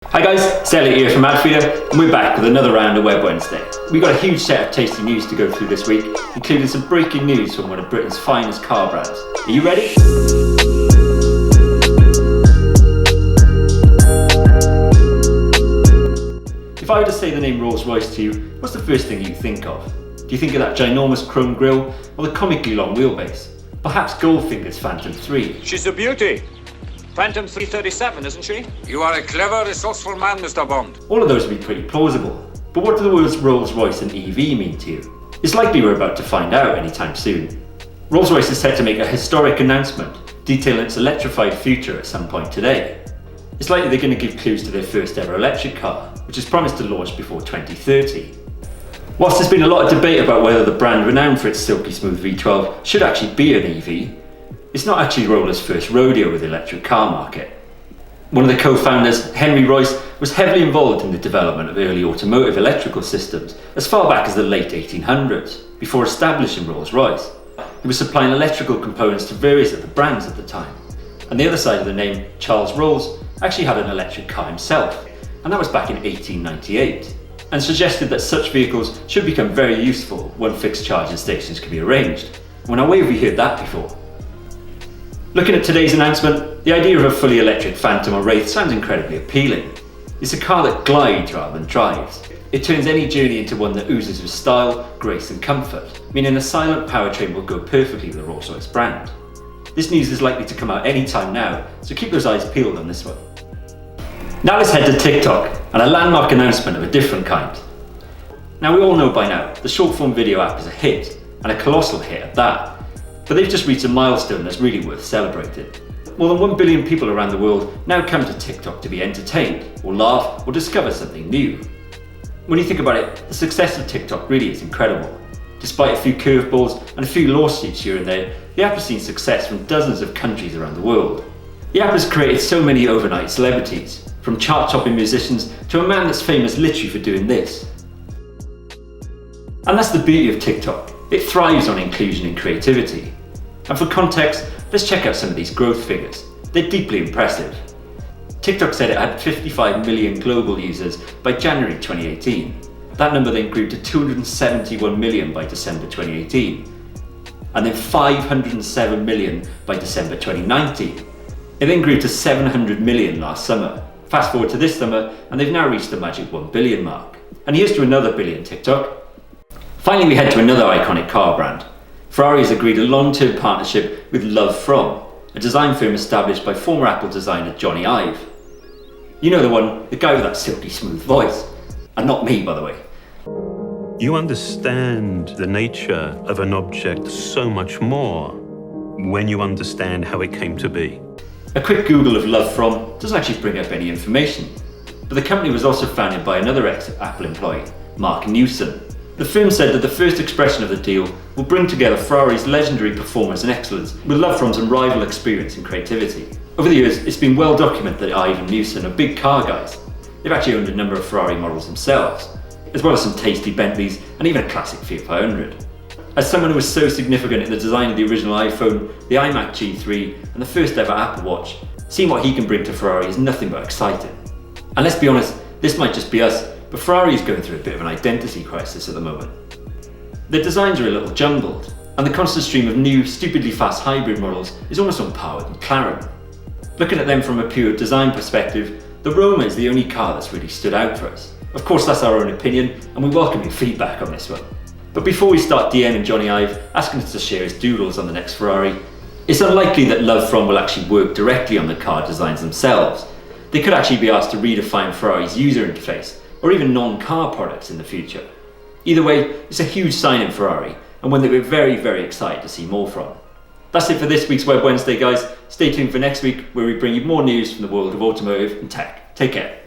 Hi guys, Sally here from AdFeeder, and we're back with another round of Web Wednesday. We've got a huge set of tasty news to go through this week, including some breaking news from one of Britain's finest car brands. Are you ready? If I were to say the name Rolls-Royce to you, what's the first thing you think of? Do you think of that ginormous chrome grille or the comically long wheelbase? Perhaps Goldfinger's Phantom 3? She's a beauty. Phantom 337, isn't she? You are a clever, resourceful man, Mr. Bond. All of those would be pretty plausible. But what do the words Rolls-Royce and EV mean to you? It's likely we're about to find out anytime soon. Rolls-Royce is set to make a historic announcement detailing its electrified future at some point today. It's likely they're going to give clues to their first ever electric car, which is promised to launch before 2030. Whilst there's been a lot of debate about whether the brand renowned for its silky smooth V12 should actually be an EV, it's not actually Roller's first rodeo with the electric car market. One of the co-founders, Henry Royce, was heavily involved in the development of early automotive electrical systems as far back as the late 1800s, before establishing Rolls-Royce. He was supplying electrical components to various of the brands at the time. And the other side of the name, Charles Rolls, actually had an electric car himself, and that was back in 1898, and suggested that such vehicles should become very useful when fixed charging stations could be arranged. Well, now where have we heard that before? Looking at today's announcement, the idea of a fully electric Phantom or Wraith sounds incredibly appealing. It's a car that glides rather than drives. It turns any journey into one that oozes with style, grace and comfort, meaning a silent powertrain will go perfectly with the Rolls-Royce brand. This news is likely to come out any time now, so keep those eyes peeled on this one. Now let's head to TikTok and a landmark announcement of a different kind. Now we all know by now, the short form video app is a hit, and a colossal hit at that. But they've just reached a milestone that's really worth celebrating. More than 1 billion people around the world now come to TikTok to be entertained, or laugh, or discover something new. When you think about it, the success of TikTok really is incredible. Despite a few curveballs and a few lawsuits here and there, the app has seen success from dozens of countries around the world. The app has created so many overnight celebrities, from chart-topping musicians to a man that's famous literally for doing this. And that's the beauty of TikTok. It thrives on inclusion and creativity. And for context, let's check out some of these growth figures. They're deeply impressive. TikTok said it had 55 million global users by January 2018. That number then grew to 271 million by December 2018. And then 507 million by December 2019. It then grew to 700 million last summer. Fast forward to this summer, and they've now reached the magic 1 billion mark. And here's to another billion TikTok. Finally, we head to another iconic car brand. Ferrari has agreed a long-term partnership with Love From, a design firm established by former Apple designer Johnny Ive. You know the one, the guy with that silky smooth voice. And not me, by the way. You understand the nature of an object so much more when you understand how it came to be. A quick Google of Love From doesn't actually bring up any information. But the company was also founded by another ex-Apple employee, Mark Newson. The firm said that the first expression of the deal will bring together Ferrari's legendary performance and excellence with Love From's unrivaled experience and creativity. Over the years, it's been well documented that Ive and Newson are big car guys. They've actually owned a number of Ferrari models themselves, as well as some tasty Bentleys and even a classic Fiat 500. As someone who was so significant in the design of the original iPhone, the iMac G3 and the first ever Apple Watch, seeing what he can bring to Ferrari is nothing but exciting. And let's be honest, this might just be us, but Ferrari is going through a bit of an identity crisis at the moment. Their designs are a little jumbled, and the constant stream of new, stupidly fast hybrid models is almost on par with McLaren. Looking at them from a pure design perspective, the Roma is the only car that's really stood out for us. Of course, that's our own opinion, and we welcome your feedback on this one. But before we start DMing Johnny Ive, asking us to share his doodles on the next Ferrari, it's unlikely that Love From will actually work directly on the car designs themselves. They could actually be asked to redefine Ferrari's user interface, or even non-car products in the future. Either way, it's a huge sign in Ferrari, and one that we're very, very excited to see more from. That's it for this week's Web Wednesday, guys. Stay tuned for next week, where we bring you more news from the world of automotive and tech. Take care.